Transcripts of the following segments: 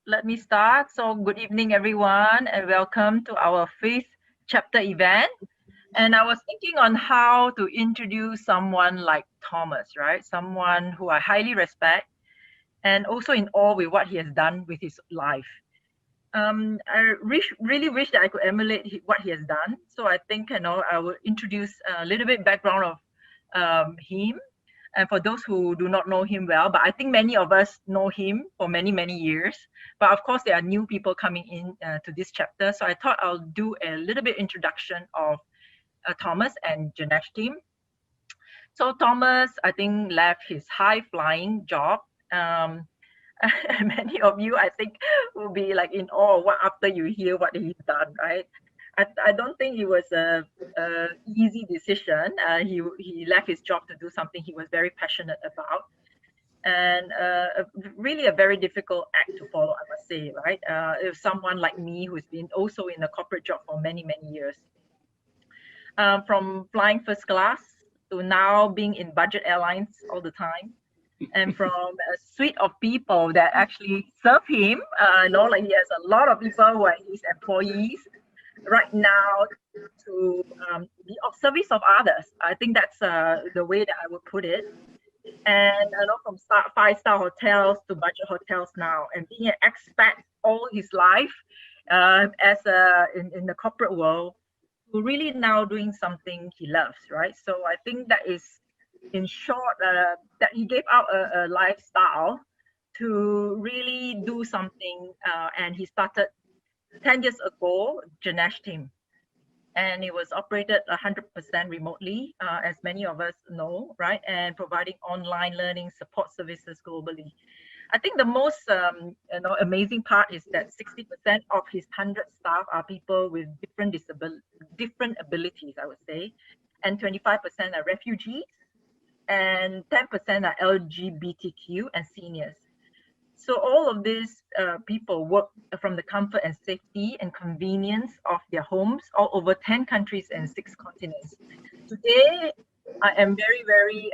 let me start. So good evening, everyone, and welcome to our fifth chapter event. And I was thinking on how to introduce someone like Thomas, right? Someone who I highly respect and also in awe with what he has done with his life. Really wish that I could emulate what he has done. So I think, I will introduce a little bit background of him. And for those who do not know him well, but I think many of us know him for many, many years. But of course, there are new people coming in to this chapter. So I thought I'll do a little bit introduction of Thomas and Janesh team. So Thomas, I think, left his high flying job. Um, Many of you, I think, will be like in awe what after you hear what he's done, right? I don't think it was a easy decision. He left his job to do something he was very passionate about, and really a very difficult act to follow, I must say, right? If someone like me who's been also in a corporate job for many many years, from flying first class to now being in budget airlines all the time, and from a suite of people that actually serve him. Like he has a lot of people who are his employees right now to be of service of others. I think that's the way that I would put it. And from five-star hotels to budget hotels now, and being an expat all his life as in the corporate world, to really now doing something he loves, right? So I think that is, in short, that he gave out a lifestyle to really do something, and he started 10 years ago, Janesh team, and it was operated 100% remotely, as many of us know, right? And providing online learning support services globally. I think the most amazing part is that 60% of his 100 staff are people with different abilities, I would say, and 25% are refugees, and 10% are LGBTQ and seniors. So all of these people work from the comfort and safety and convenience of their homes all over 10 countries and 6 continents. Today, I am very, very,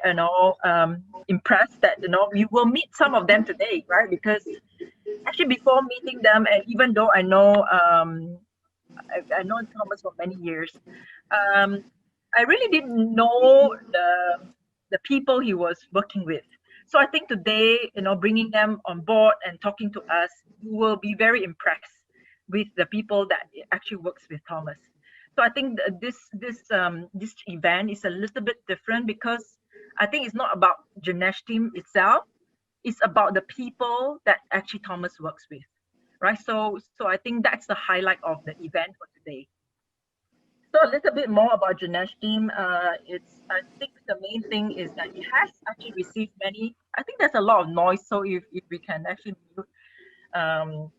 impressed that, we will meet some of them today, right? Because actually before meeting them, and even though I know Thomas for many years, um, I really didn't know the people he was working with. So I think today, bringing them on board and talking to us, you will be very impressed with the people that actually works with Thomas. So I think this event is a little bit different because I think it's not about Janesh team itself. It's about the people that actually Thomas works with, right? So I think that's the highlight of the event for today. So a little bit more about Janesh team. I think the main thing is that it has actually received many. I think there's a lot of noise. So if we can actually mute, um,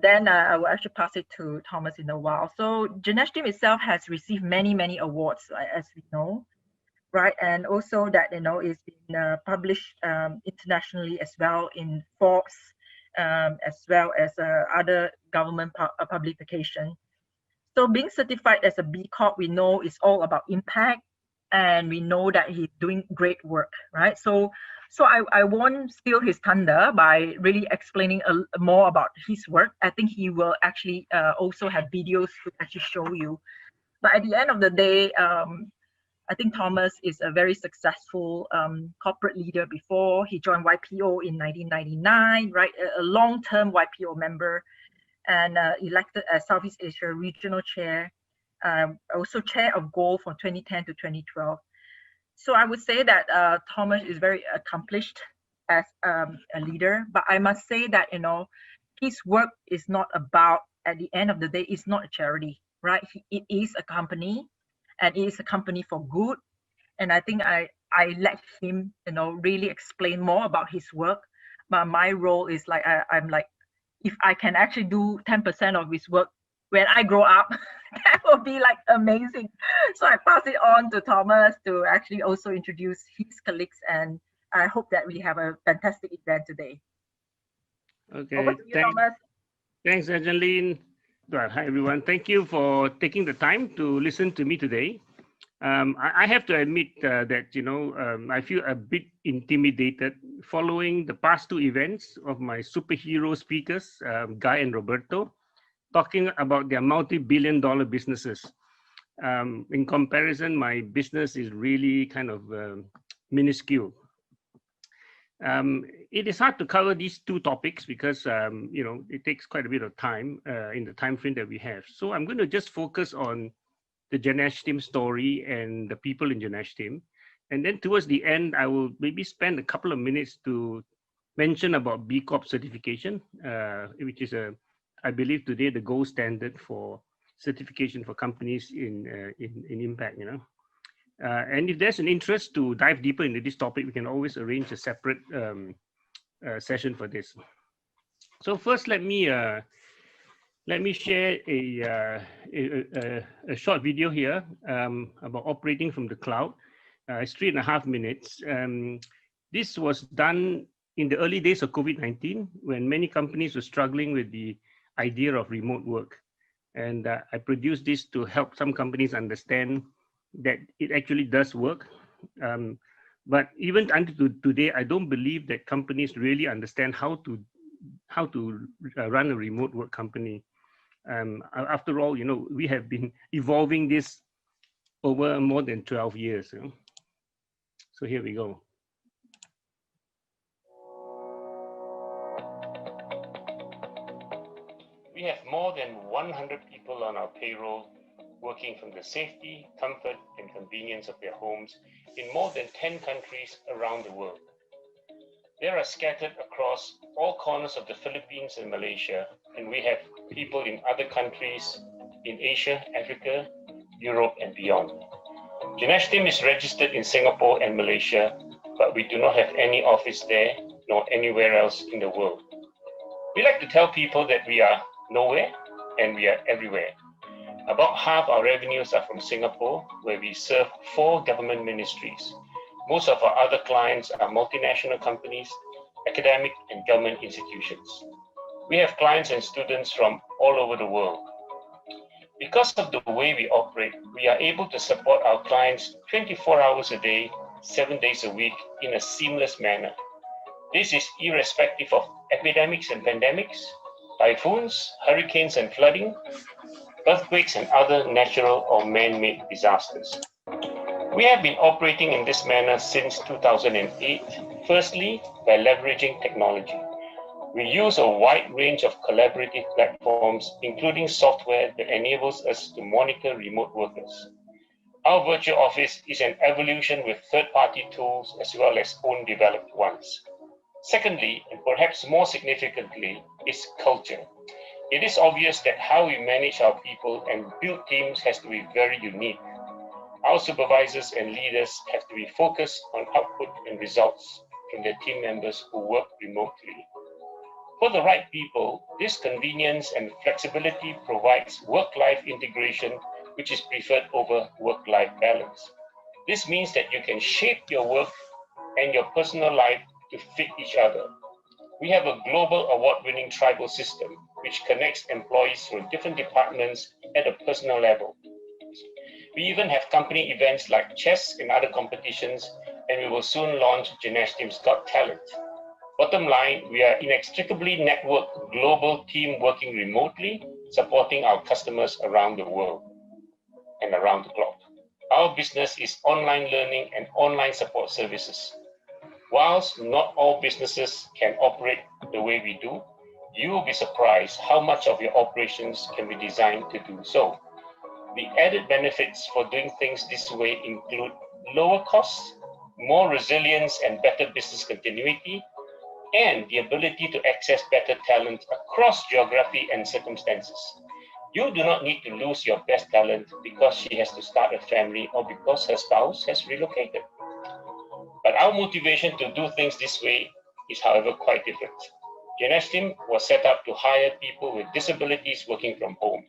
then I will actually pass it to Thomas in a while. So Janesh team itself has received many awards, as we know, right? And also that it's been published internationally as well in Forbes, as well as other government publication. So being certified as a B Corp, we know is all about impact, and we know that he's doing great work, right? So I won't steal his thunder by really explaining more about his work. I think he will actually also have videos to actually show you. But at the end of the day, I think Thomas is a very successful corporate leader before. He joined YPO in 1999, right? A long-term YPO member, and elected as Southeast Asia Regional Chair, also Chair of Gold from 2010 to 2012. So I would say that Thomas is very accomplished as a leader, but I must say that, his work is not about, at the end of the day, it's not a charity, right? It is a company, and it is a company for good. And I think I let him, really explain more about his work. But my role is like, I'm like, if I can actually do 10% of his work when I grow up, that would be like amazing. So I pass it on to Thomas to actually also introduce his colleagues, and I hope that we have a fantastic event today. Over Okay, to you, Thomas. thanks, Angeline. Well, hi everyone. Thank you for taking the time to listen to me today. I have to admit that, I feel a bit intimidated following the past two events of my superhero speakers, Guy and Roberto, talking about their multi-billion-dollar businesses. In comparison, my business is really kind of minuscule. It is hard to cover these two topics because, it takes quite a bit of time in the time frame that we have. So I'm going to just focus on the Ganesh team story and the people in Ganesh team. And then towards the end, I will maybe spend a couple of minutes to mention about B Corp certification, which is I believe today the gold standard for certification for companies in impact. And if there's an interest to dive deeper into this topic, we can always arrange a separate session for this. So first, let me share a short video here about operating from the cloud. It's 3.5 minutes. This was done in the early days of COVID-19 when many companies were struggling with the idea of remote work. And I produced this to help some companies understand that it actually does work. But even until today, I don't believe that companies really understand how to run a remote work company. After all, we have been evolving this over more than 12 years. So here we go. We have more than 100 people on our payroll working from the safety, comfort, and convenience of their homes in more than 10 countries around the world. They are scattered across all corners of the Philippines and Malaysia, and we have people in other countries in Asia, Africa, Europe, and beyond. Ganesh team is registered in Singapore and Malaysia, but we do not have any office there, nor anywhere else in the world. We like to tell people that we are nowhere and we are everywhere. About half our revenues are from Singapore, where we serve 4 government ministries. Most of our other clients are multinational companies, academic and government institutions. We have clients and students from all over the world. Because of the way we operate, we are able to support our clients 24 hours a day, 7 days a week in a seamless manner. This is irrespective of epidemics and pandemics, typhoons, hurricanes and flooding, earthquakes and other natural or man-made disasters. We have been operating in this manner since 2008, firstly by leveraging technology. We use a wide range of collaborative platforms, including software that enables us to monitor remote workers. Our virtual office is an evolution with third-party tools as well as own developed ones. Secondly, and perhaps more significantly, is culture. It is obvious that how we manage our people and build teams has to be very unique. Our supervisors and leaders have to be focused on output and results from their team members who work remotely. For the right people, this convenience and flexibility provides work-life integration, which is preferred over work-life balance. This means that you can shape your work and your personal life to fit each other. We have a global award-winning tribal system, which connects employees from different departments at a personal level. We even have company events like chess and other competitions, and we will soon launch Ganesh Team's Got Talent. Bottom line, we are inextricably networked global team working remotely, supporting our customers around the world and around the clock. Our business is online learning and online support services. Whilst not all businesses can operate the way we do, you will be surprised how much of your operations can be designed to do so. The added benefits for doing things this way include lower costs, more resilience and better business continuity, and the ability to access better talent across geography and circumstances. You do not need to lose your best talent because she has to start a family or because her spouse has relocated. But our motivation to do things this way is, however, quite different. Ganesh Team was set up to hire people with disabilities working from home.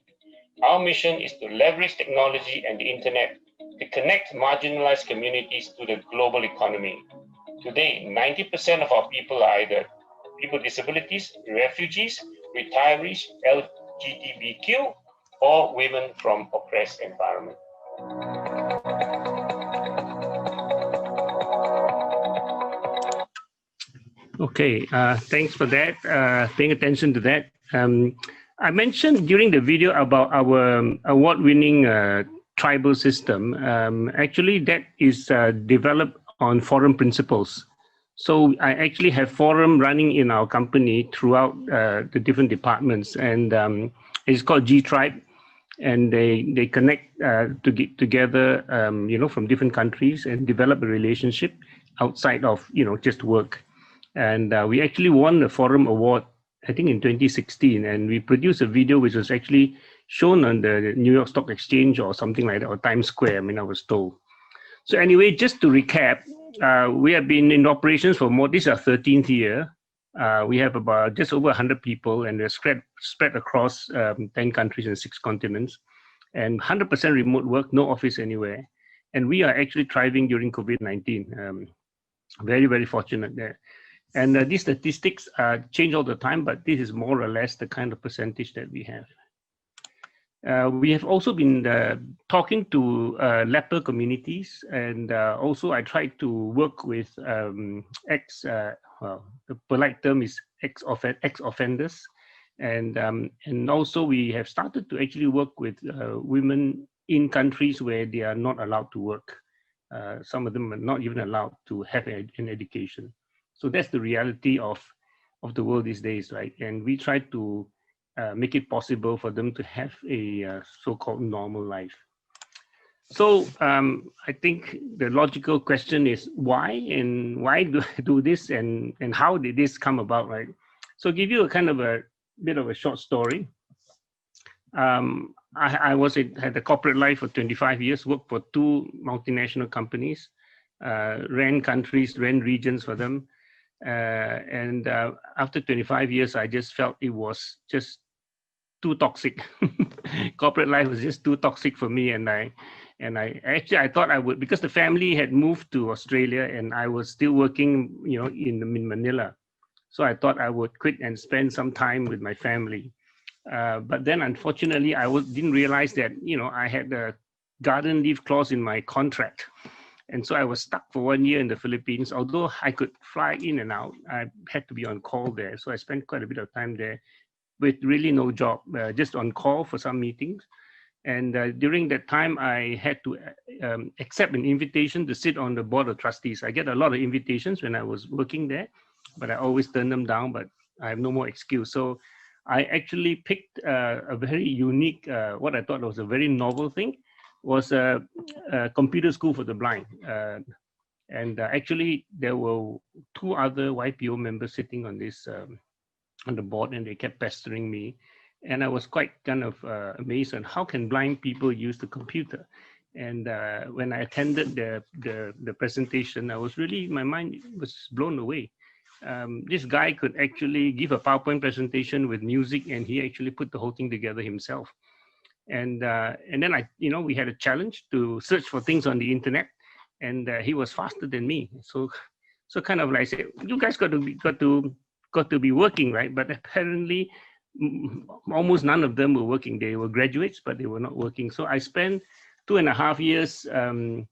Our mission is to leverage technology and the internet to connect marginalized communities to the global economy. Today, 90% of our people are either people with disabilities, refugees, retirees, LGBTQ, or women from oppressed environments. Okay, thanks for that. Paying attention to that. I mentioned during the video about our award-winning tribal system. Actually, that is developed on forum principles. So I actually have forum running in our company throughout the different departments, and it's called G Tribe, and they connect to get together, from different countries and develop a relationship outside of just work. And we actually won the Forum Award, I think in 2016, and we produced a video which was actually shown on the New York Stock Exchange or something like that, or Times Square, I was told. So anyway, just to recap, we have been in operations for this is our 13th year. We have about just over 100 people, and they're spread across 10 countries and 6 continents, and 100% remote work, no office anywhere. And we are actually thriving during COVID-19. Very, very fortunate there. And these statistics change all the time, but this is more or less the kind of percentage that we have. We have also been talking to leper communities, and also I tried to work with the polite term is ex-offenders, and also we have started to actually work with women in countries where they are not allowed to work. Some of them are not even allowed to have an education. So that's the reality of the world these days, right? And we try to make it possible for them to have a so-called normal life. So I think the logical question is why, and why do I do this, and how did this come about, right? So I'll give you a kind of a bit of a short story. I had a corporate life for 25 years, worked for 2 multinational companies, ran countries, ran regions for them. And after 25 years, I just felt it was just too toxic. Corporate life was just too toxic for me, and I thought I would, because the family had moved to Australia and I was still working, in Manila. So I thought I would quit and spend some time with my family. But then, unfortunately, I didn't realize that I had a garden leave clause in my contract. And so I was stuck for 1 year in the Philippines. Although I could fly in and out, I had to be on call there. So I spent quite a bit of time there with really no job, just on call for some meetings. And during that time, I had to accept an invitation to sit on the board of trustees. I get a lot of invitations when I was working there, but I always turn them down, but I have no more excuse. So I actually picked a very unique, what I thought was a very novel thing, was a computer school for the blind. And actually, there were 2 other YPO members sitting on this on the board, and they kept pestering me. And I was quite kind of amazed on how can blind people use the computer. And when I attended the presentation, my mind was blown away. This guy could actually give a PowerPoint presentation with music, and he actually put the whole thing together himself. And then we had a challenge to search for things on the internet, and he was faster than me. So kind of like I said, you guys got to be working, right? But apparently, almost none of them were working. They were graduates, but they were not working. So I spent 2.5 years on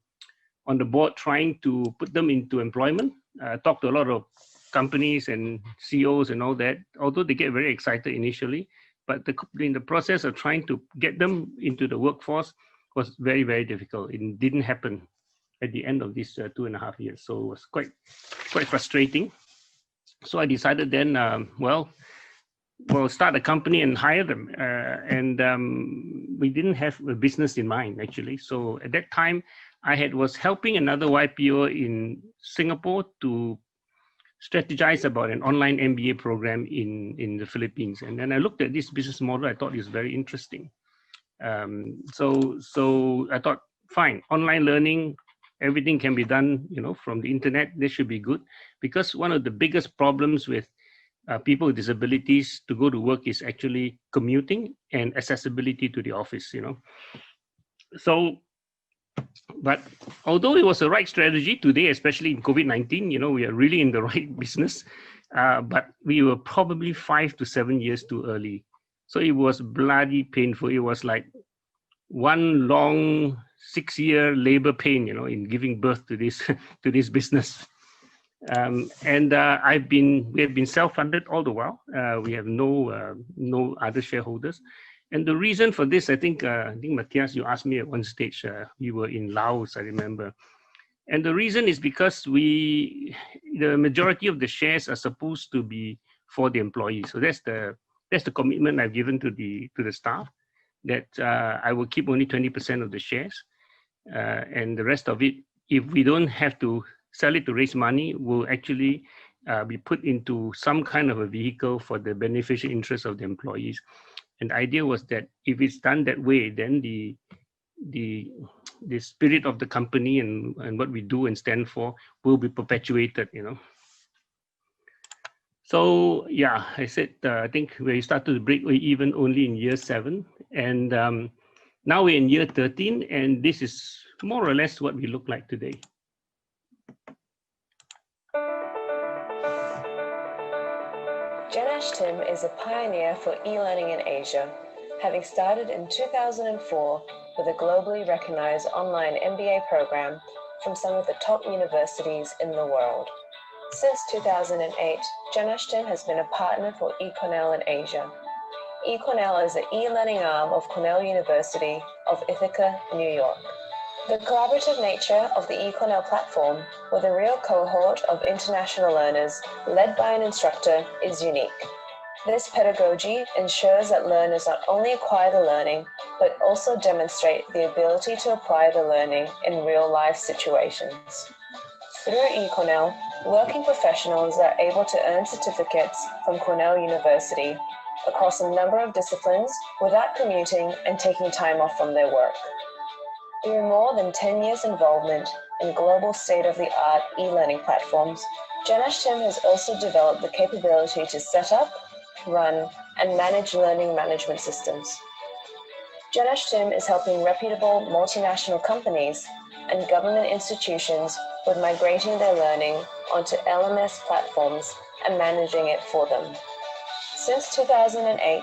the board trying to put them into employment. Talked to a lot of companies and CEOs and all that. Although they get very excited initially, but in the process of trying to get them into the workforce was very, very difficult. It didn't happen at the end of these 2.5 years. So it was quite frustrating. So I decided then, we'll start a company and hire them. We didn't have a business in mind, actually. So at that time, I was helping another YPO in Singapore to strategize about an online MBA program in the Philippines. And then I looked at this business model. I thought it was very interesting. So I thought, fine, online learning, everything can be done, from the internet. This should be good, because one of the biggest problems with people with disabilities to go to work is actually commuting and accessibility to the office. So, but although it was the right strategy today, especially in COVID-19, we are really in the right business, but we were probably 5 to 7 years too early. So it was bloody painful. It was like one long 6-year labor pain, in giving birth to this to this business. And we have been self-funded all the while. We have no other shareholders. And the reason for this, I think Matthias, you asked me at one stage, we were in Laos, I remember. And the reason is because the majority of the shares are supposed to be for the employees. So that's the commitment I've given to the staff, that I will keep only 20% of the shares, and the rest of it, if we don't have to sell it to raise money, will actually be put into some kind of a vehicle for the beneficial interest of the employees. And the idea was that if it's done that way, then the spirit of the company and what we do and stand for will be perpetuated, So yeah, I said, I think we started to break even only in year 7. And now we're in year 13, and this is more or less what we look like today. Janesh Tim is a pioneer for e-learning in Asia, having started in 2004 with a globally recognized online MBA program from some of the top universities in the world. Since 2008, Janesh Tim has been a partner for eCornell in Asia. eCornell is the e-learning arm of Cornell University of Ithaca, New York. The collaborative nature of the eCornell platform, with a real cohort of international learners led by an instructor, is unique. This pedagogy ensures that learners not only acquire the learning, but also demonstrate the ability to apply the learning in real-life situations. Through eCornell, working professionals are able to earn certificates from Cornell University across a number of disciplines without commuting and taking time off from their work. Through more than 10 years' involvement in global state-of-the-art e-learning platforms, Janesh Tim has also developed the capability to set up, run, and manage learning management systems. Janesh Tim is helping reputable multinational companies and government institutions with migrating their learning onto LMS platforms and managing it for them. Since 2008,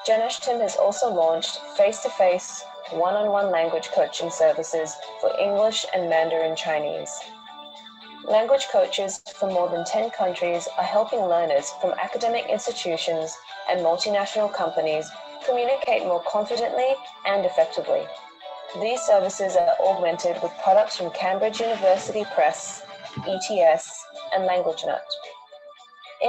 Janesh Tim has also launched face-to-face, one-on-one language coaching services for English and Mandarin Chinese. Language coaches from more than 10 countries are helping learners from academic institutions and multinational companies communicate more confidently and effectively. These services are augmented with products from Cambridge University Press, ETS, and LanguageNet.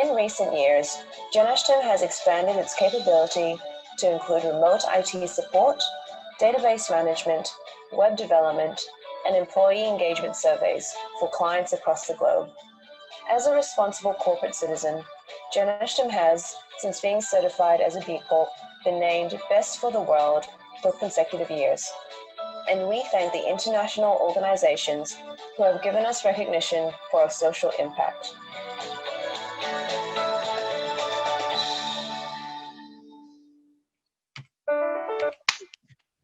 In recent years, Janesh Tim has expanded its capability to include remote IT support, database management, web development, and employee engagement surveys for clients across the globe. As a responsible corporate citizen, Janesh Tim has, since being certified as a B Corp, been named Best for the World for consecutive years. And we thank the international organizations who have given us recognition for our social impact.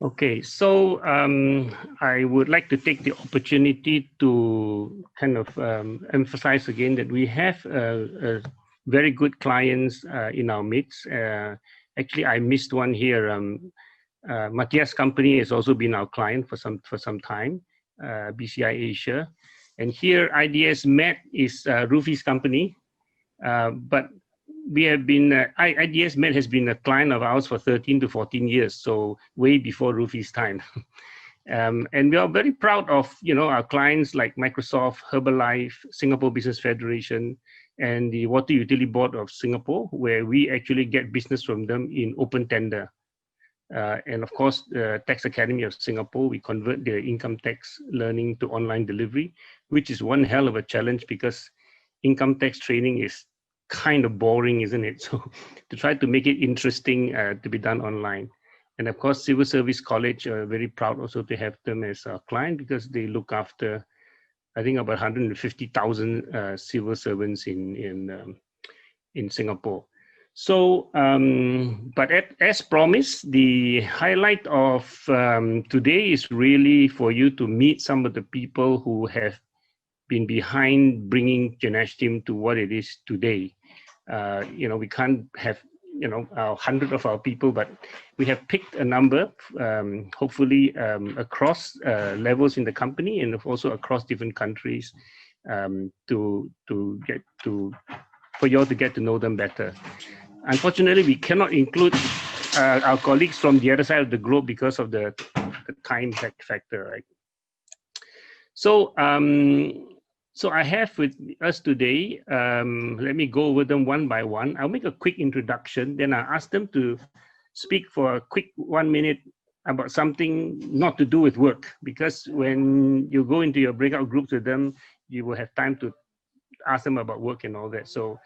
Okay, so I would like to take the opportunity to kind of emphasize again that we have very good clients in our midst. Actually, I missed one here. Matthias' company has also been our client for some time, BCI Asia. And here, IDS Med is Rufi's company, but we have been, IDS Med has been a client of ours for 13 to 14 years, so way before Rufi's time. And we are very proud of, our clients like Microsoft, Herbalife, Singapore Business Federation, and the Water Utility Board of Singapore, where we actually get business from them in open tender. And of course, the Tax Academy of Singapore, we convert their income tax learning to online delivery, which is one hell of a challenge because income tax training is kind of boring, isn't it? So to try to make it interesting to be done online. And of course, Civil Service College are very proud also to have them as a client because they look after, I think, about 150,000 civil servants in Singapore. So, but as promised, the highlight of today is really for you to meet some of the people who have been behind bringing Janesh Tim to what it is today. We can't have 100 of our people, but we have picked a number, hopefully across levels in the company and also across different countries, for you all to get to know them better. Unfortunately, we cannot include our colleagues from the other side of the globe because of the time factor, right? So, so I have with us today, let me go over them one by one. I'll make a quick introduction, then I'll ask them to speak for a quick 1 minute about something not to do with work, because when you go into your breakout groups with them, you will have time to ask them about work and all that. So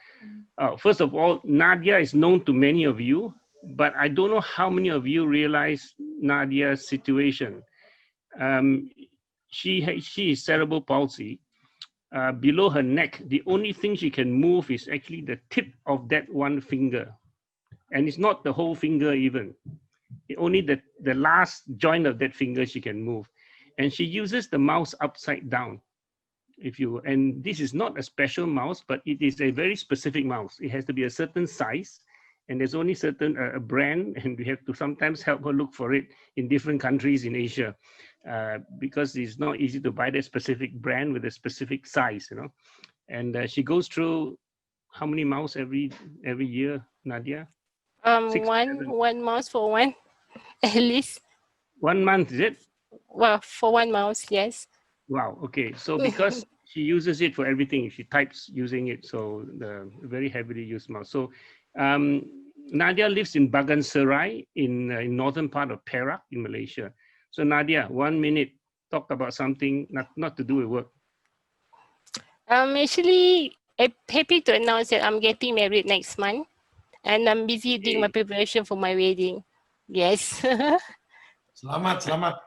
first of all, Nadia is known to many of you, but I don't know how many of you realize Nadia's situation. She is cerebral palsy. Below her neck, the only thing she can move is actually the tip of that one finger. And it's not the whole finger even. Only the last joint of that finger she can move. And she uses the mouse upside down. And this is not a special mouse, but it is a very specific mouse. It has to be a certain size, and there's only certain a brand, and we have to sometimes help her look for it in different countries in Asia, because it's not easy to buy that specific brand with a specific size, you know. And she goes through how many mouse every year, Nadia? 6 or 7? One mouse for one, at least. 1 month, is it? Well, for one mouse, yes. Wow. Okay. So because she uses it for everything, she types using it. So the very heavily used mouse. So Nadia lives in Baganserai in northern part of Perak in Malaysia. So Nadia, 1 minute, talk about something not to do with work. Actually, I'm happy to announce that I'm getting married next month, and I'm busy doing my preparation for my wedding. Yes. Selamat, selamat.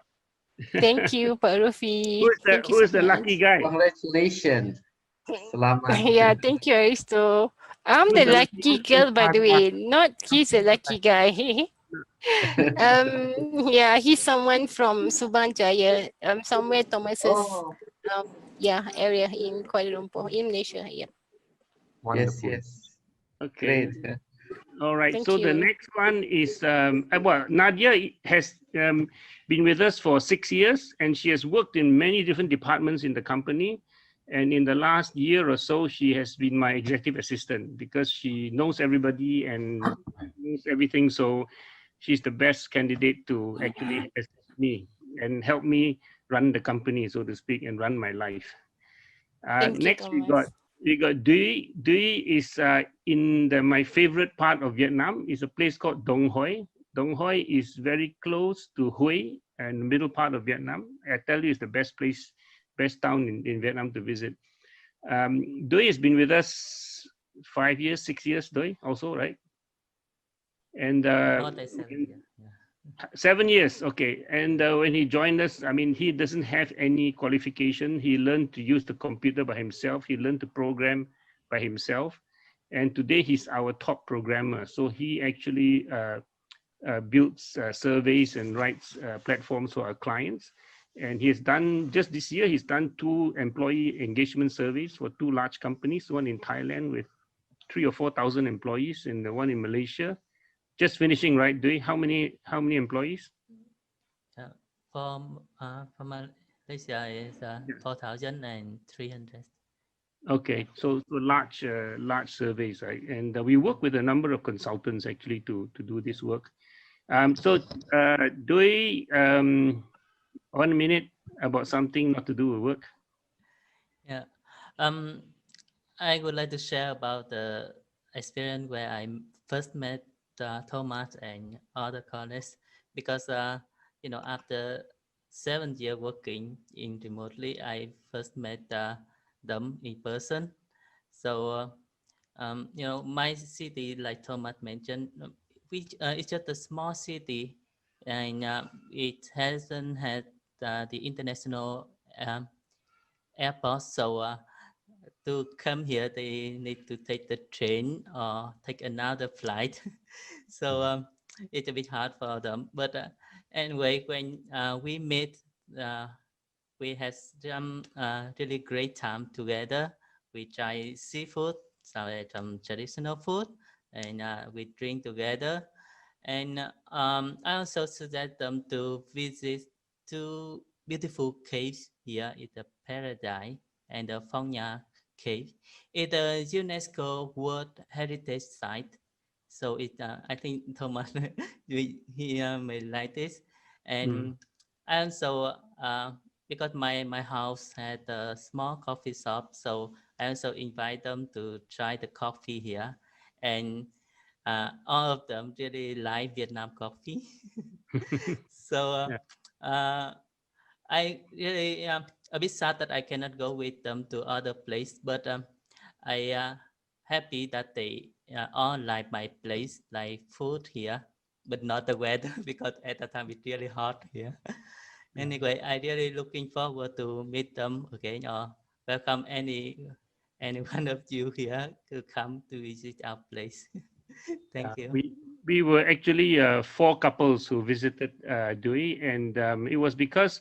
Thank you, Pak Rufi. Who is the lucky guy? Congratulations. Selamat. Yeah, thank you, Aristo. I'm the lucky girl, by the way. Not he's a lucky guy. Yeah, he's someone from Subang Jaya, somewhere Thomas's, area in Kuala Lumpur, in Malaysia. Yeah. Wonderful. Yes. Okay. Great. All right. Thank so you. the next one is well, Nadia has been with us for 6 years, and she has worked in many different departments in the company. And in the last year or so, she has been my executive assistant because she knows everybody and knows everything. So she's the best candidate to actually assist me and help me run the company, so to speak, and run my life. Next, we got Duy. Duy is in my favorite part of Vietnam. Is a place called Dong Hoi. Dong Hoi is very close to Hue and the middle part of Vietnam. I tell you, it's the best place, best town in Vietnam to visit. Duy has been with us 5 years, 6 years, Duy, also, right? And 7 years, okay. And when he joined us, I mean, he doesn't have any qualification. He learned to use the computer by himself. He learned to program by himself. And today he's our top programmer. So he actually builds surveys and writes platforms for our clients. And he has done, just this year, he's done 2 employee engagement surveys for 2 large companies, one in Thailand with 3,000 or 4,000 employees, and the one in Malaysia. Just finishing, right, Duy? How many employees? For Malaysia is 4,300. Okay, so large surveys, right? And we work with a number of consultants actually to do this work. So Duy, 1 minute about something not to do with work. Yeah, I would like to share about the experience where I first met Thomas and other colleagues, because after 7 years working in remotely, I first met them in person. So my city, like Thomas mentioned, which it's just a small city, and it hasn't had the international airport. So to come here, they need to take the train or take another flight. So it's a bit hard for them. But anyway, when we met, we had some really great time together. We try seafood, some traditional food, and we drink together. And I also suggest them to visit 2 beautiful caves here in the paradise. and the Phong Cave. It's a UNESCO World Heritage Site. So I think Thomas he may like this. And I also because my house had a small coffee shop, so I also invite them to try the coffee here, and all of them really like Vietnam coffee. So Yeah. I really a bit sad that I cannot go with them to other place, but I happy that they all like my place, like food here, but not the weather because at the time it's really hot here. Anyway, I really looking forward to meet them again or welcome any one of you here to come to visit our place. Thank you. We were actually 4 couples who visited Dewey, and it was because,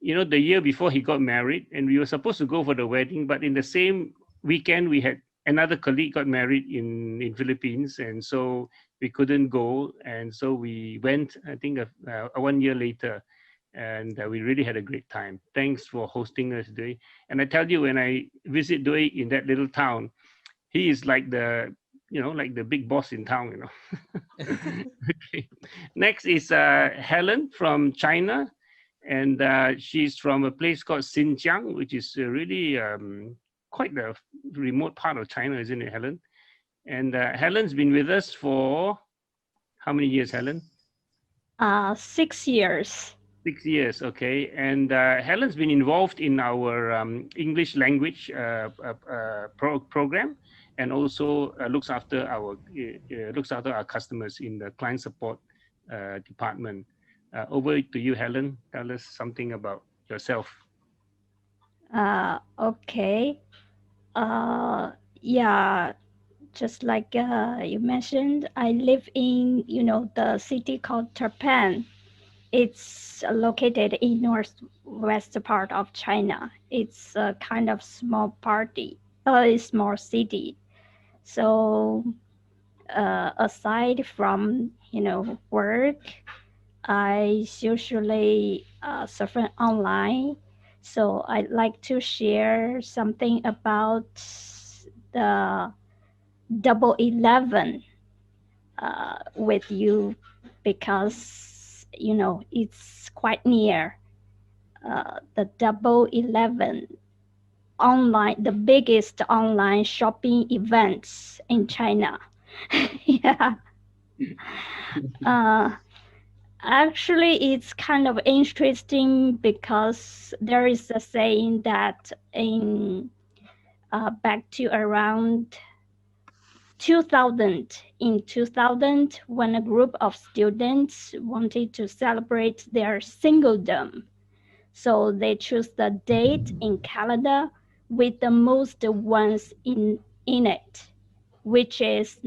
the year before he got married, and we were supposed to go for the wedding, but in the same weekend we had another colleague got married in Philippines, and so we couldn't go, and so we went. I think 1 year later, and we really had a great time. Thanks for hosting us, Dewey. And I tell you, when I visit Dewey in that little town, he is like like the big boss in town. Okay. Next is Helen from China, and she's from a place called Xinjiang, which is really quite the remote part of China, isn't it, Helen? And Helen's been with us for how many years, Helen? 6 years. 6 years, okay. And Helen's been involved in our English language program, and also looks after our customers in the client support department. Over to you, Helen. Tell us something about yourself. Okay. Yeah, just like you mentioned, I live in, the city called Japan. It's located in northwest part of China. It's a kind of small small city. So aside from, work, I usually surf online. So I'd like to share something about the Double 11 with you because, it's quite near. The Double 11 online, the biggest online shopping events in China. Yeah. Actually, it's kind of interesting because there is a saying that in back to around 2000, when a group of students wanted to celebrate their singledom, so they choose the date in calendar with the most ones in it, which is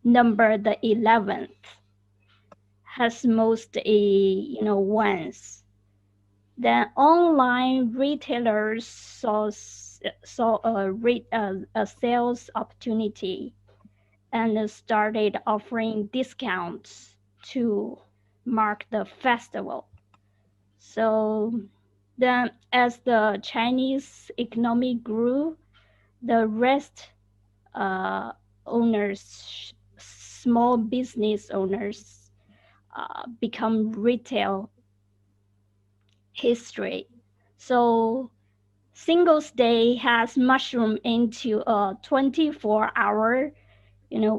number the 11th, has most ones. Then online retailers saw a sales opportunity and started offering discounts to mark the festival. So then as the Chinese economy grew, the rest owners, small business owners, become retail history. So Singles Day has mushroomed into a 24-hour,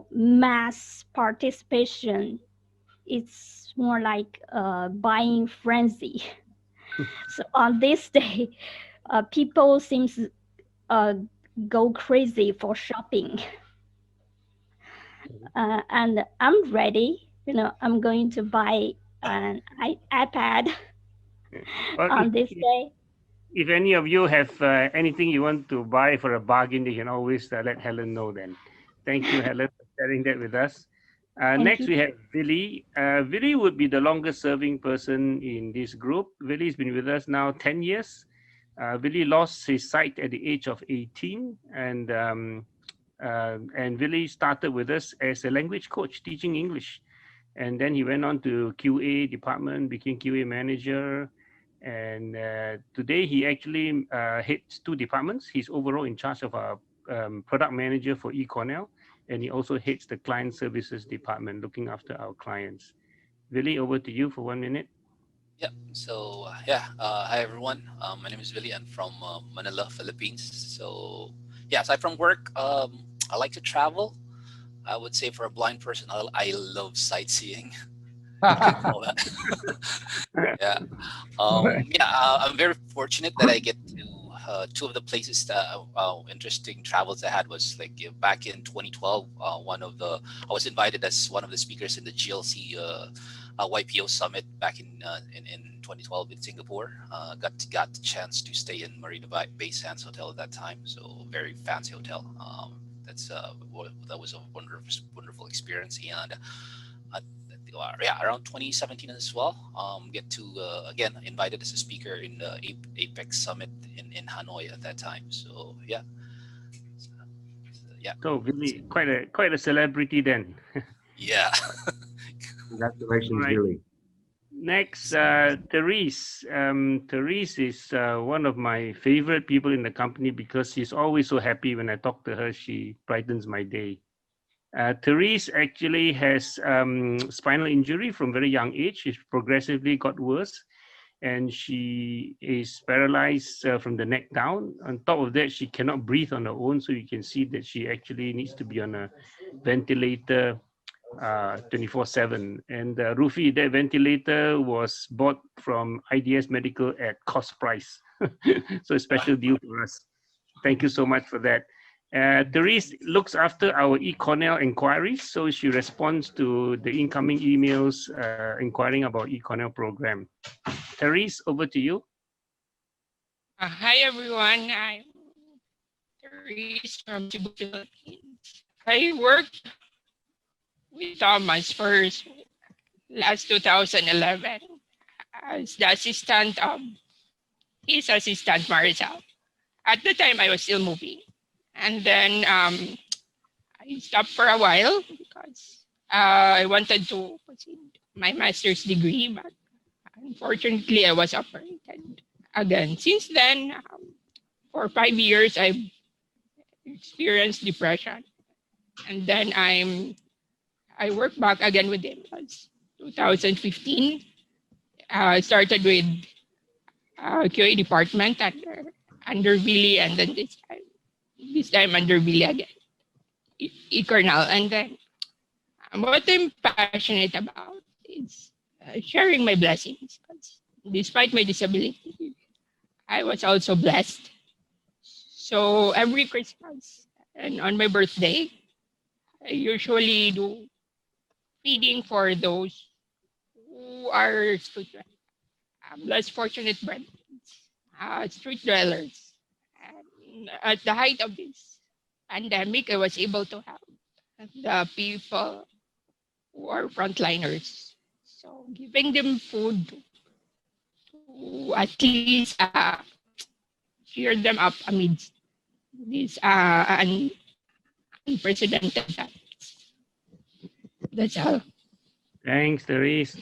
mass participation. It's more like a buying frenzy. So on this day, people seems go crazy for shopping. And I'm ready. I'm going to buy an iPad on this day. If any of you have anything you want to buy for a bargain, you can always let Helen know then. Thank you, Helen, for sharing that with us. Next, we have Willie. Willie would be the longest serving person in this group. Willie's been with us now 10 years. Willie lost his sight at the age of 18, and Willie started with us as a language coach, teaching English. And then he went on to QA department, became QA manager, And today he actually heads 2 departments. He's overall in charge of our product manager for eCornell, and he also heads the client services department, looking after our clients. Willie, over to you for 1 minute. Yeah. So hi everyone. My name is Willie. I'm from Manila, Philippines. So yeah, aside from work, I like to travel. I would say for a blind person, I love sightseeing. You can call that. Yeah. I'm very fortunate that I get to 2 of the places that interesting travels I had was like back in 2012. I was invited as one of the speakers in the GLC YPO summit back in 2012 in Singapore. Got the chance to stay in Marina Bay Sands Hotel at that time, so very fancy hotel. That was a wonderful experience, and around 2017 as well. Get to again invited as a speaker in the Apex Summit in Hanoi at that time. So yeah. So Willie, quite a celebrity then. Yeah. Congratulations, Right. Billy. Next, Therese. Therese is one of my favorite people in the company because she's always so happy when I talk to her. She brightens my day. Therese actually has spinal injury from very young age. She's progressively got worse, and she is paralyzed from the neck down. On top of that, she cannot breathe on her own. So you can see that she actually needs to be on a ventilator 24/7. And Rufi, that ventilator was bought from IDS Medical at cost price. So a special deal for us. Thank you so much for that. Therese looks after our eCornell inquiries. So she responds to the incoming emails inquiring about eCornell program. Therese, over to you. Hi everyone, I'm Therese from Cebu, Philippines. I worked with Thomas for last 2011 as the assistant of his assistant Maricel. At the time I was still moving, and then I stopped for a while because I wanted to proceed my master's degree, but unfortunately I was operated again. Since then, for 5 years, I've experienced depression. And then I worked back again with him. 2015, I started with QA department under Billy, and then this time under Billy again, eCornell. And then what I'm passionate about is sharing my blessings. Despite my disability, I was also blessed. So every Christmas and on my birthday, I usually do feeding for those who are less fortunate street dwellers. And at the height of this pandemic, I was able to help the people who are frontliners. So giving them food to at least cheer them up amidst this unprecedented times. That's all. Thanks, Therese.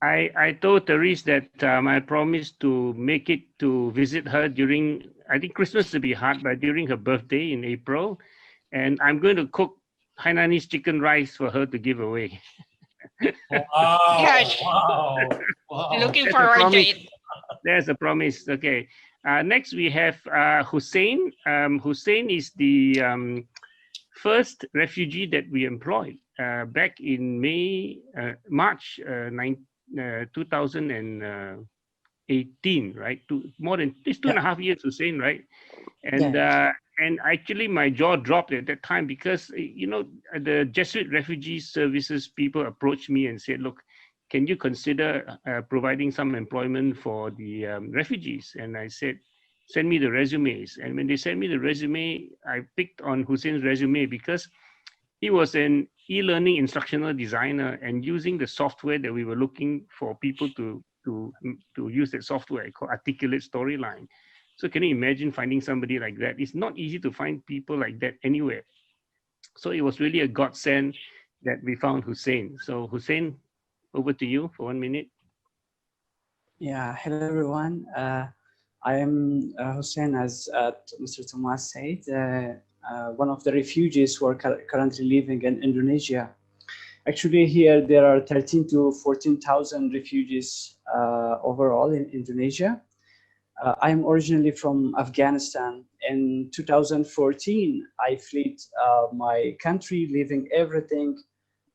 I told Therese that I promised to make it to visit her during, I think Christmas will be hard, but during her birthday in April. And I'm going to cook Hainanese chicken rice for her to give away. Wow. Yes. Wow. Wow. Looking forward to it. There's a promise. Okay. Next, we have Hussein. Hussein is the first refugee that we employed back in March 2018, right? More than it's 2.5 years, Hussein, right? And and actually, my jaw dropped at that time because the Jesuit Refugee Services people approached me and said, "Look, can you consider providing some employment for the refugees?" And I said, "Send me the resumes." And when they sent me the resume, I picked on Hussein's resume because he was an e-learning instructional designer, and using the software that we were looking for people to use that software called Articulate Storyline. So can you imagine finding somebody like that? It's not easy to find people like that anywhere. So it was really a godsend that we found Hussein. So Hussein, over to you for 1 minute. Yeah, hello everyone. I am Hussein, as Mr. Thomas said, one of the refugees who are currently living in Indonesia. Actually, here there are 13 to 14,000 refugees overall in Indonesia. I am originally from Afghanistan. In 2014, I fled my country, leaving everything,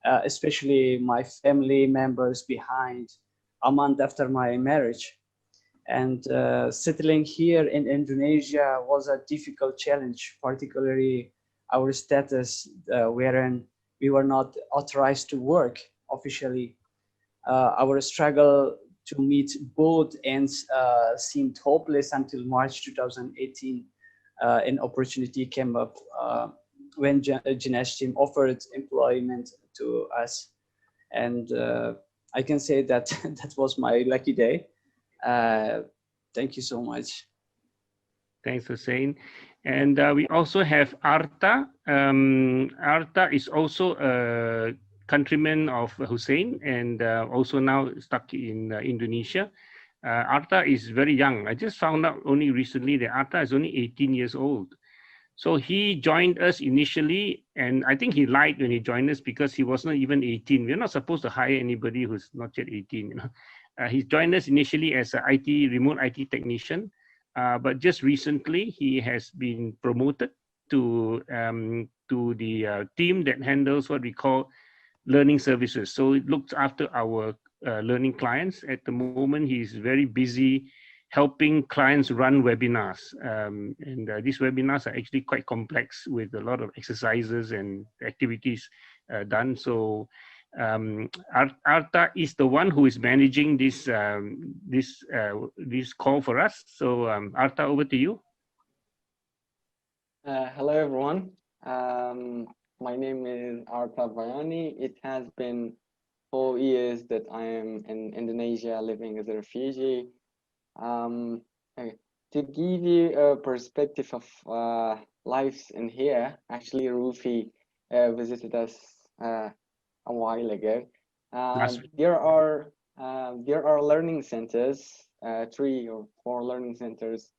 especially my family members, behind a month after my marriage. And settling here in Indonesia was a difficult challenge, particularly our status wherein we were not authorized to work officially. Our struggle to meet both ends seemed hopeless until March 2018. An opportunity came up when Jinesh team offered employment to us. And I can say that that was my lucky day. Thank you so much. Thanks, Hussein. And we also have Arta. Arta is also a countryman of Hussein and also now stuck in Indonesia. Arta is very young. I just found out only recently that Arta is only 18 years old. So he joined us initially, and I think he lied when he joined us because he was not even 18. We're not supposed to hire anybody who's not yet 18. You know, he joined us initially as an remote IT technician, but just recently he has been promoted to the team that handles what we call learning services. So it looks after our learning clients. At the moment, he's very busy helping clients run webinars. And these webinars are actually quite complex with a lot of exercises and activities done. So Arta is the one who is managing this call for us. So Arta, over to you. Hello everyone. My name is Arta Bayani. It has been 4 years that I am in Indonesia living as a refugee. Okay. To give you a perspective of lives in here, actually Rufi visited us a while ago. There are learning centers, 3 or 4 learning centers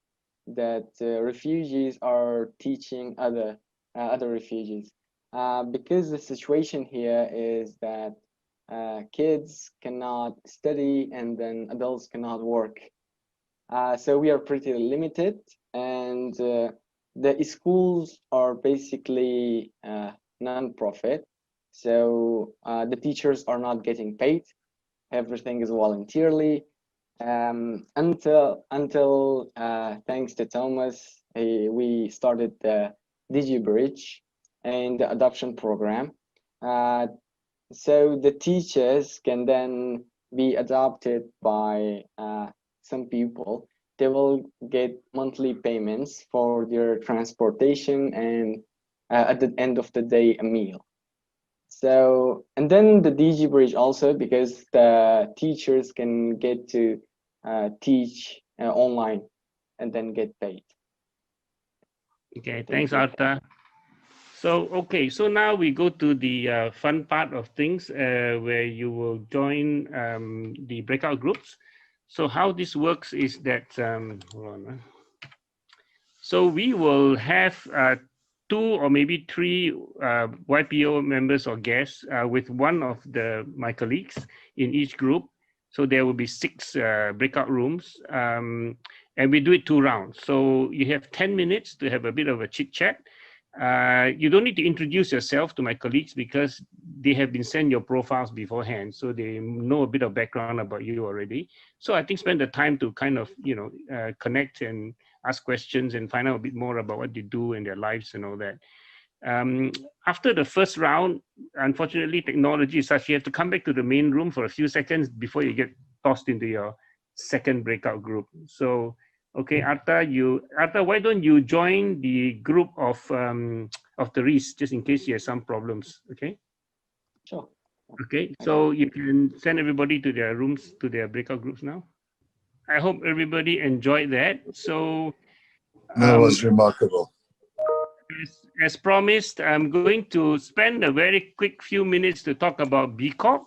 that refugees are teaching other refugees, because the situation here is that kids cannot study and then adults cannot work. So we are pretty limited, and the schools are basically non-profit. So the teachers are not getting paid. Everything is voluntarily. Until thanks to Thomas, we started the DigiBridge and the adoption program. So the teachers can then be adopted by some people. They will get monthly payments for their transportation and at the end of the day, a meal. So, and then the DigiBridge also, because the teachers can get to teach online and then get paid. Okay, thanks, Arta. So, okay, so now we go to the fun part of things where you will join the breakout groups. So how this works is that, hold on. So we will have 2 or maybe 3 YPO members or guests with one of my colleagues in each group. So there will be 6 breakout rooms, and we do it 2 rounds. So you have 10 minutes to have a bit of a chit chat. You don't need to introduce yourself to my colleagues because they have been sent your profiles beforehand, so they know a bit of background about you already. So I think spend the time to kind of, connect and ask questions and find out a bit more about what they do in their lives and all that. After the first round, unfortunately, technology is such you have to come back to the main room for a few seconds before you get tossed into your second breakout group. So, okay, Arta, why don't you join the group of Therese, just in case you have some problems, okay? Sure. Okay, so you can send everybody to their rooms, to their breakout groups now. I hope everybody enjoyed that. So that was remarkable. As promised, I'm going to spend a very quick few minutes to talk about B Corp.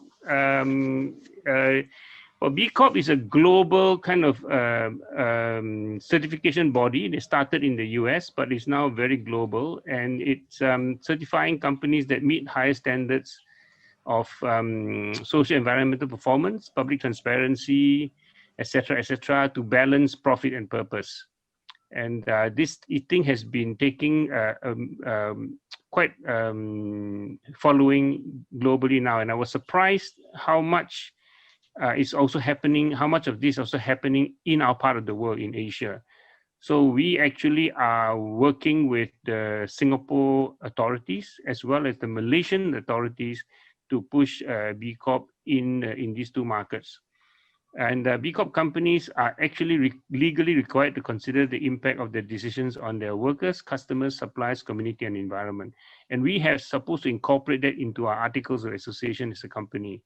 Well, B Corp is a global kind of certification body. They started in the US, but it's now very global, and it's certifying companies that meet higher standards of social environmental performance, public transparency, etc., to balance profit and purpose. And this thing has been taking quite following globally now. And I was surprised how much is also happening, how much of this also happening in our part of the world, in Asia. So we actually are working with the Singapore authorities as well as the Malaysian authorities to push B Corp in these two markets. And B Corp companies are actually legally required to consider the impact of their decisions on their workers, customers, suppliers, community, and environment. And we have supposed to incorporate that into our articles of association as a company.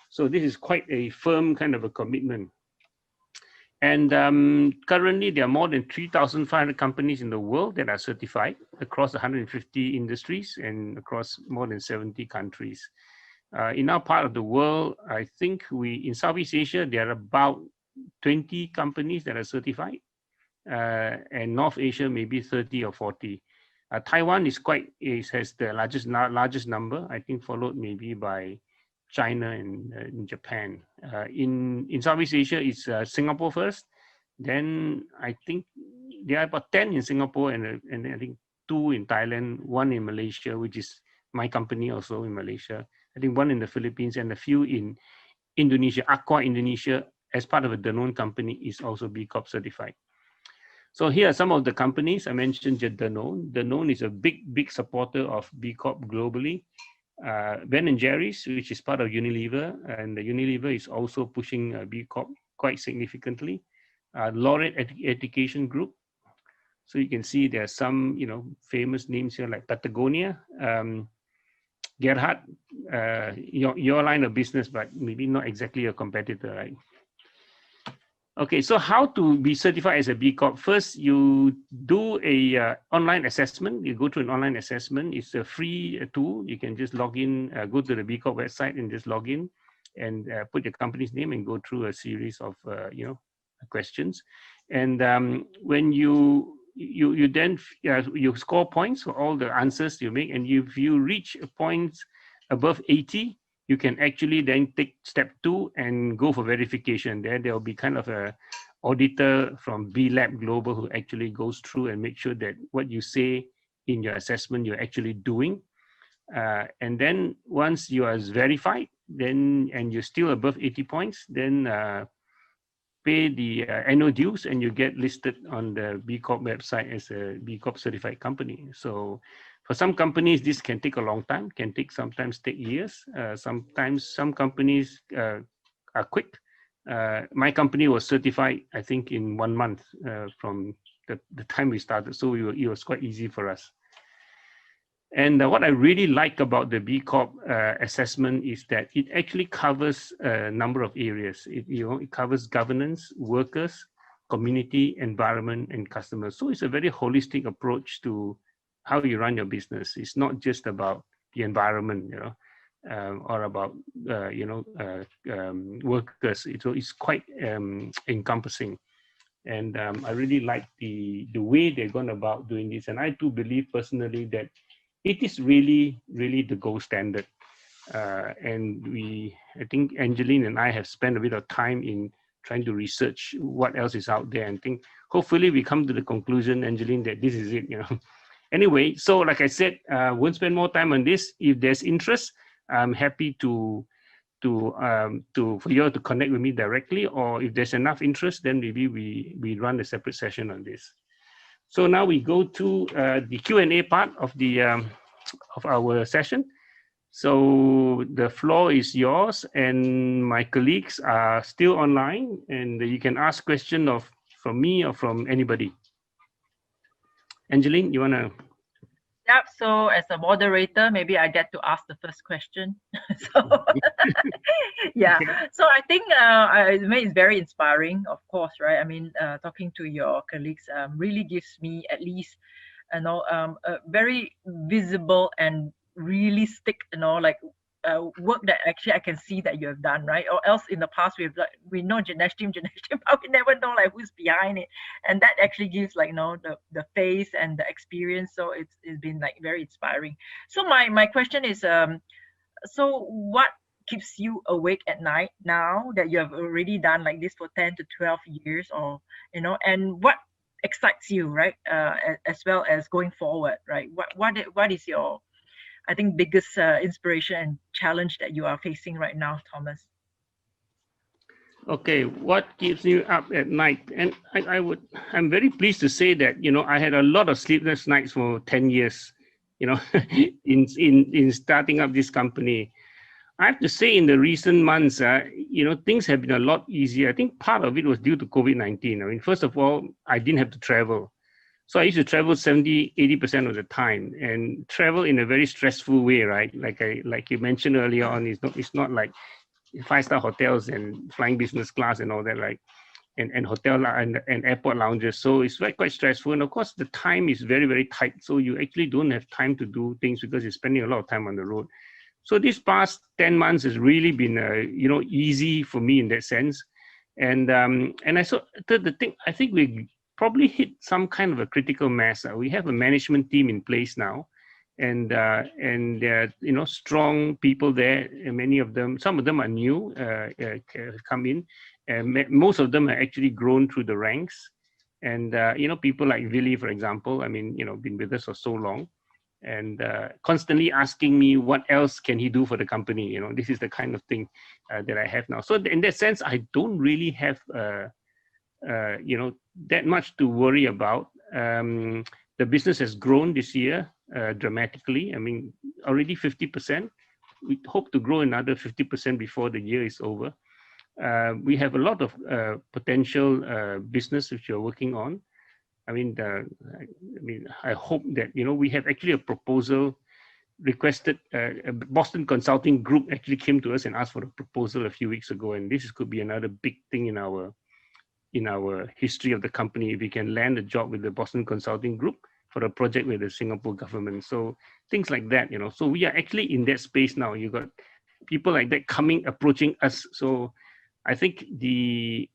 So this is quite a firm kind of a commitment. And currently, there are more than 3,500 companies in the world that are certified across 150 industries and across more than 70 countries. In our part of the world, I think in Southeast Asia, there are about 20 companies that are certified. And North Asia, maybe 30 or 40. Taiwan has the largest number, I think, followed maybe by China and Japan. In Southeast Asia, it's Singapore first. Then I think there are about 10 in Singapore and I think 2 in Thailand, 1 in Malaysia, which is my company also in Malaysia. I think 1 in the Philippines and a few in Indonesia. Aqua Indonesia, as part of a Danone company, is also B Corp certified. So here are some of the companies. I mentioned Danone. Danone is a big supporter of B Corp globally. Ben & Jerry's, which is part of Unilever, and the Unilever is also pushing B Corp quite significantly. Laureate Education Group. So you can see there are some, famous names here like Patagonia, Gerhard, your line of business, but maybe not exactly a competitor, right? Okay, so how to be certified as a B Corp? First, you do a online assessment. You go to an online assessment. It's a free tool. You can just log in, go to the B Corp website and just log in and put your company's name and go through a series of, questions. And when you then you score points for all the answers you make, and if you reach points above 80, you can actually then take step 2 and go for verification. There will be kind of a auditor from B Lab Global who actually goes through and make sure that what you say in your assessment you're actually doing. And then once you are verified, then and you're still above 80 points, then pay the annual dues and you get listed on the B Corp website as a B Corp certified company. So for some companies, this can take a long time, sometimes take years. Sometimes some companies are quick. My company was certified, I think, in 1 month from the time we started. So it was quite easy for us. And what I really like about the B Corp assessment is that it actually covers a number of areas. It covers governance, workers, community, environment, and customers. So it's a very holistic approach to how you run your business. It's not just about the environment, or about workers. It's quite encompassing. And I really like the way they're going about doing this. And I do believe personally that it is really, really the gold standard. And I think Angeline and I have spent a bit of time in trying to research what else is out there, and think hopefully we come to the conclusion, Angeline, that this is it. Anyway, so like I said, won't spend more time on this. If there's interest, I'm happy for you to connect with me directly, or if there's enough interest, then maybe we run a separate session on this. So now we go to the Q&A part of our session. So the floor is yours, and my colleagues are still online, and you can ask questions from me or from anybody. Angeline, you want to? Yeah, so as a moderator, maybe I get to ask the first question. Yeah, so I think it's very inspiring, of course, right? I mean, talking to your colleagues really gives me at least, a very visible and realistic, like work that actually I can see that you have done, right? Or else in the past we know Ganesh team, but we never know like who's behind it, and that actually gives like the face and the experience. So it's been like very inspiring. So my question is so what keeps you awake at night now that you have already done like this for 10 to 12 years, or and what excites you, right? As well as going forward, right? What is your, I think, biggest inspiration and challenge that you are facing right now, Thomas? Okay, what keeps you up at night? And I'm very pleased to say that, I had a lot of sleepless nights for 10 years, in starting up this company. I have to say in the recent months, things have been a lot easier. I think part of it was due to COVID-19. I mean, first of all, I didn't have to travel. So I used to travel 70-80% of the time, and travel in a very stressful way, right? Like you mentioned earlier on, it's not like 5-star hotels and flying business class and all that, like and hotel and airport lounges. So it's quite stressful, and of course the time is very, very tight. So you actually don't have time to do things because you're spending a lot of time on the road. So this past 10 months has really been easy for me in that sense, and I saw the thing. I think we probably hit some kind of a critical mass. We have a management team in place now, and there are strong people there. And many of them, some of them are new, come in, and most of them are actually grown through the ranks. And people like Willie, for example, I mean, been with us for so long, and constantly asking me what else can he do for the company. This is the kind of thing that I have now. So in that sense, I don't really have that much to worry about. The business has grown this year dramatically. I mean, already 50%. We hope to grow another 50% before the year is over. We have a lot of potential business which we're working on. I mean, I hope that we have actually a proposal requested. Boston Consulting Group actually came to us and asked for a proposal a few weeks ago, and this could be another big thing in our history of the company if we can land a job with the Boston Consulting Group for a project with the Singapore government. So things like that, So we are actually in that space now. You got people like that approaching us. So I think the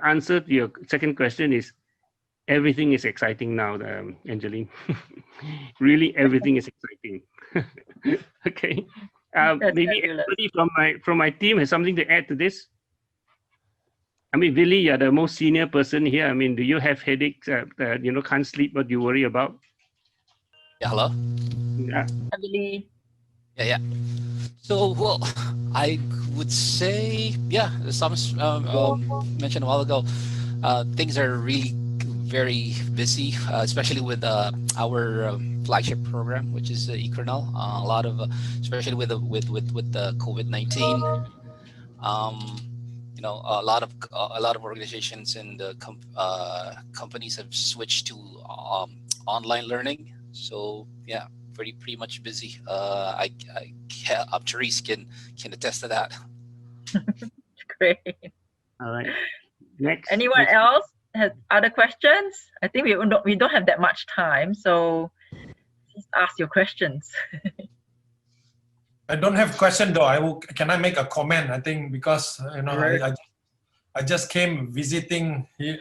answer to your second question is everything is exciting now, Angeline. Really, everything is exciting. Okay. Maybe anybody from my team has something to add to this? I mean, Willie, you're the most senior person here. I mean, do you have headaches? Can't sleep? What do you worry about? Yeah, hello? Yeah. Willie. Yeah. So, well, I would say, yeah, as Thomas mentioned a while ago, things are really very busy, especially with our flagship program, which is eKernel. A lot of, especially with the COVID-19. A lot of organizations and companies have switched to online learning. So yeah, pretty much busy. Therese can attest to that. Great. All right. Next. Anyone else has other questions? I think we don't have that much time, so please ask your questions. I don't have a question though. Can I make a comment? I think because I just came visiting the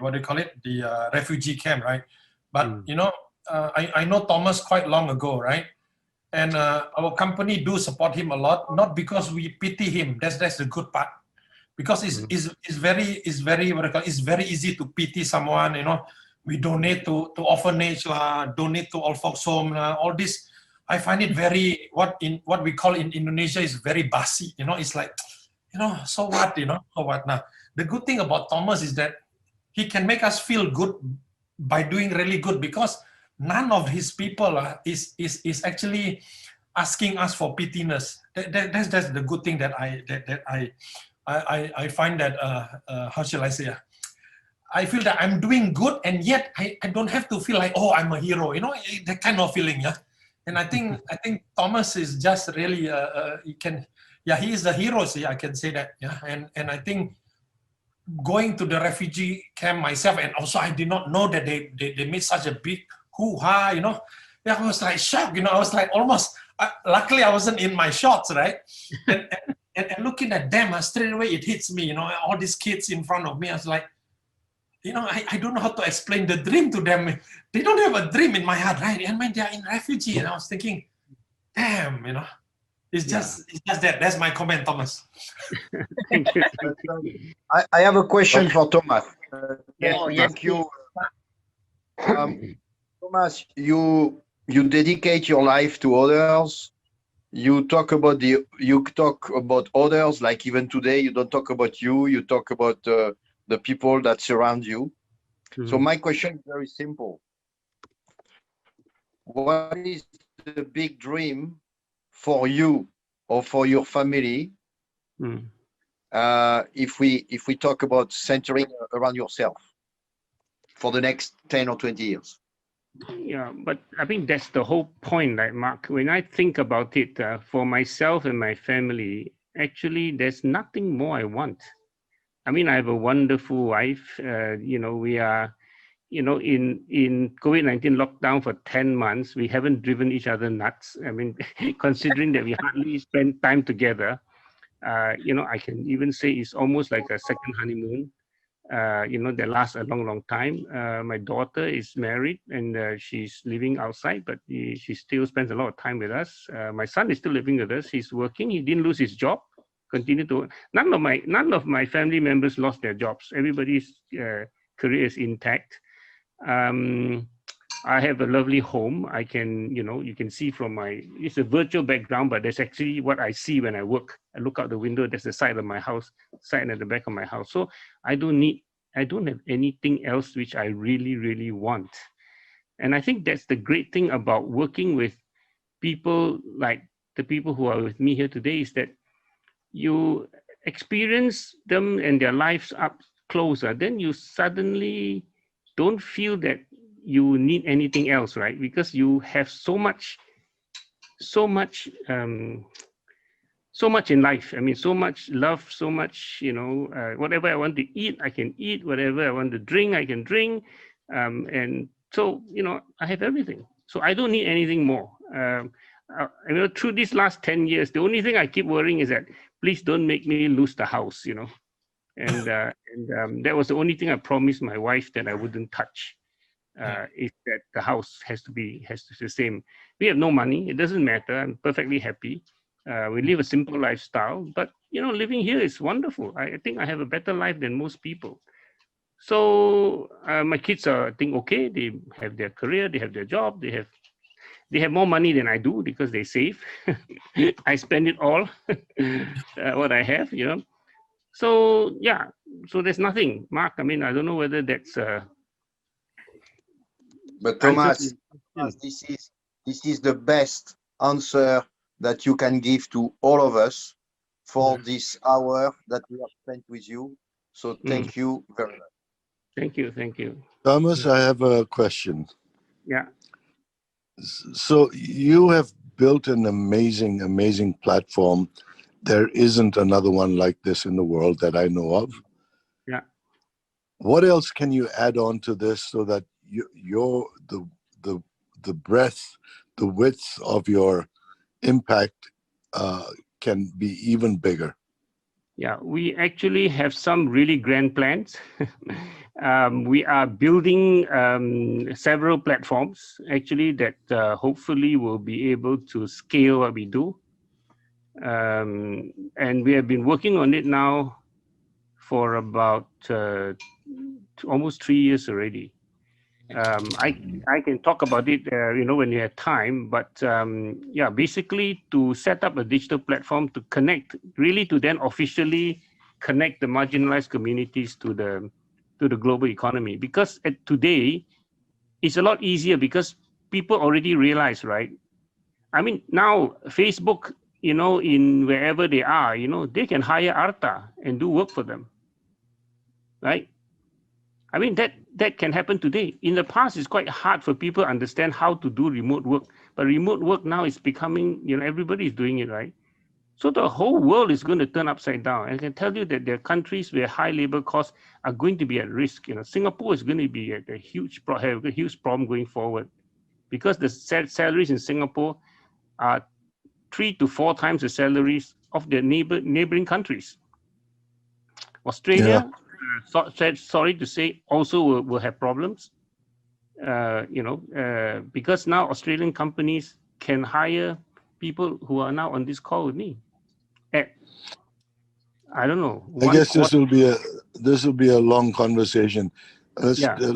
what do you call it, the refugee camp, right? But I know Thomas quite long ago, right? And our company do support him a lot, not because we pity him. That's the good part, because it's very very easy to pity someone. We donate to orphanage, donate to old folks home, all this. I find it very what we call in Indonesia is very basi. It's like, so what? So what now? The good thing about Thomas is that he can make us feel good by doing really good, because none of his people is actually asking us for pityness. That's the good thing that I find that how shall I say? I feel that I'm doing good, and yet I don't have to feel like, oh, I'm a hero. That kind of feeling, yeah. And I think Thomas is just really he is the hero. See, I can say that, yeah. And I think going to the refugee camp myself, and also I did not know that they made such a big hoo-ha, Yeah, I was like shocked, I was like almost, luckily I wasn't in my shorts, right? And looking at them, straight away it hits me, all these kids in front of me. I was like, I don't know how to explain the dream to them. They don't have a dream in my heart, right? And when they're in refugee, and I was thinking, damn, it's just that. That's my comment, Thomas. Thank you. I have a question for Thomas. Yes. Thank you. Thomas, you dedicate your life to others. You talk about others, like even today, you don't talk about you. You talk about the people that surround you. So my question is very simple. What is the big dream for you or for your family? If we talk about centering around yourself for the next 10 or 20 years. Yeah, but I think that's the whole point, right, Mark? When I think about it, for myself and my family, actually, there's nothing more I want. I mean, I have a wonderful wife. We are, in COVID-19 lockdown for 10 months, we haven't driven each other nuts. I mean, considering that we hardly spend time together, I can even say it's almost like a second honeymoon. They last a long, long time. My daughter is married and she's living outside, but she still spends a lot of time with us. My son is still living with us. He's working. He didn't lose his job. Continue to. None of my family members lost their jobs. Everybody's career is intact. I have a lovely home. I can, you can see from it's a virtual background, but that's actually what I see when I work. I look out the window, there's the side of my house, side at the back of my house. So I don't have anything else which I really, really want. And I think that's the great thing about working with people like the people who are with me here today is that you experience them and their lives up closer. Then you suddenly don't feel that you need anything else, right? Because you have so much in life. I mean, so much love, so much, whatever I want to eat, I can eat. Whatever I want to drink, I can drink. And so, I have everything. So I don't need anything more. Through these last 10 years, the only thing I keep worrying is that please don't make me lose the house, And that was the only thing I promised my wife that I wouldn't touch. Is that the house has to be the same. We have no money. It doesn't matter. I'm perfectly happy. We live a simple lifestyle, but living here is wonderful. I think I have a better life than most people. So my kids are, I think, okay. They have their career. They have their job. They have more money than I do because they save. I spend it all what I have. So yeah. So there's nothing, Mark. I mean, I don't know whether that's. But Thomas, this is the best answer that you can give to all of us for this hour that we have spent with you. So thank you very much. Thank you. Thomas, I have a question. Yeah. So you have built an amazing platform. There isn't another one like this in the world that I know of. Yeah. What else can you add on to this so that the breadth, the width of your impact can be even bigger? Yeah, we actually have some really grand plans. We are building several platforms actually that hopefully will be able to scale what we do. And we have been working on it now for about almost 3 years already. I can talk about it, when you have time. But yeah, basically to set up a digital platform to connect, really to then officially connect the marginalized communities to the global economy. Because today, it's a lot easier because people already realize, right? I mean, now Facebook, in wherever they are, they can hire Arta and do work for them, right? I mean, that can happen today. In the past, it's quite hard for people to understand how to do remote work. But remote work now is becoming, everybody is doing it, right? So the whole world is going to turn upside down. I can tell you that there are countries where high labor costs are going to be at risk. Singapore is going to be at a huge problem going forward. because the salaries in Singapore are 3 to 4 times the salaries of the neighboring countries. Australia, sorry to say, also will have problems. Because now Australian companies can hire people who are now on this call with me. I don't know. I guess this will be a long conversation. Let's do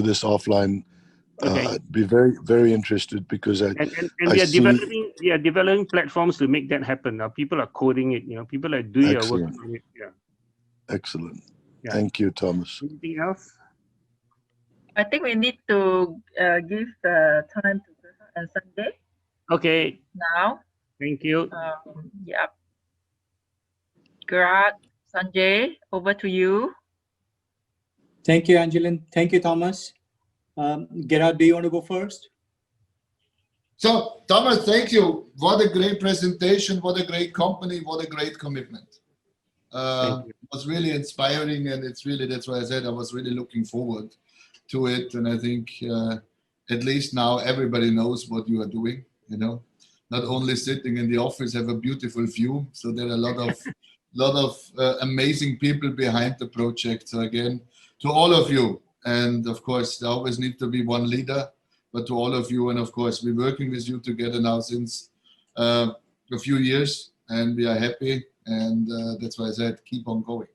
this offline. Okay. I'd be very, very interested because I we are developing platforms to make that happen. Now people are coding it. People are doing your work on it. Yeah. Excellent. Yeah. Thank you, Thomas. Anything else? I think we need to give the time to Gerhard and Sanjay. Okay. Now. Thank you. Yeah. Gerhard, Sanjay, over to you. Thank you, Angeline. Thank you, Thomas. Gerhard, do you want to go first? So, Thomas, thank you. What a great presentation. What a great company. What a great commitment. It was really inspiring, and it's really, that's why I said I was really looking forward to it. And I think at least now everybody knows what you are doing, not only sitting in the office, have a beautiful view. So there are a lot of amazing people behind the project. So again, to all of you, and of course, there always needs to be one leader, but to all of you, and of course, we're working with you together now since a few years, and we are happy. And that's why I said, keep on going.